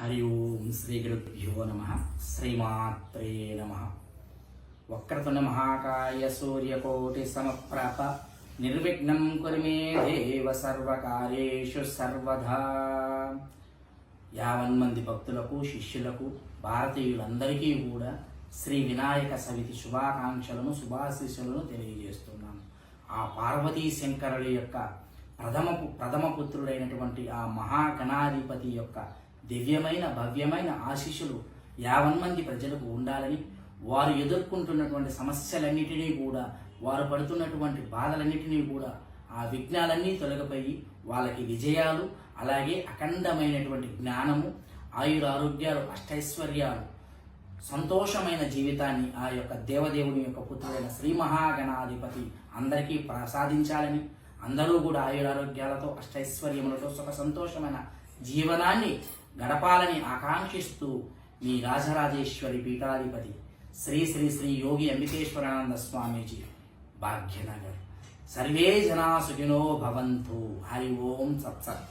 హరి ఓం శ్రీ గురుభ్యో నమ. శ్రీమాత్రే నమ. వక్రతుండ మహాకాయ సూర్యకోటి సమప్రభ నిర్విఘ్నం కురు మే దేవ సర్వకార్యేషు సర్వదా. 50 మంది భక్తులకు, శిష్యులకు, భారతీయులందరికీ కూడా శ్రీ వినాయక సవితి శుభాకాంక్షలను, శుభాశీస్సులను తెలియజేస్తున్నాను. ఆ పార్వతీ శంకరుల యొక్క ప్రథమ పుత్రుడైనటువంటి ఆ మహాగణాధిపతి యొక్క దివ్యమైన భవ్యమైన ఆశీస్సులు 50 మంది ప్రజలకు ఉండాలని, వారు ఎదుర్కొంటున్నటువంటి సమస్యలన్నిటినీ కూడా, వారు పడుతున్నటువంటి బాధలన్నిటినీ కూడా, ఆ విఘ్నాలన్నీ తొలగిపోయి వాళ్ళకి విజయాలు, అలాగే అఖండమైనటువంటి జ్ఞానము, ఆయురారోగ్యాలు, అష్టైశ్వర్యాలు, సంతోషమైన జీవితాన్ని ఆ యొక్క దేవదేవుని యొక్క పుత్రుడైన శ్రీ మహాగణాధిపతి అందరికీ ప్రసాదించాలని, అందరూ కూడా ఆయురారోగ్యాలతో, అష్టైశ్వర్యములతో సుఖ సంతోషమైన జీవనాన్ని గడపాలని ఆకాంక్షిస్తూ మీ రాజరాజేశ్వరి పీఠాధిపతి శ్రీ శ్రీ శ్రీ యోగి అంబికేశ్వరానంద స్వామీజీ, భాగ్యనగర్. సర్వే జనా సుఖినో భవంతు. హరి ఓం సత్సత్.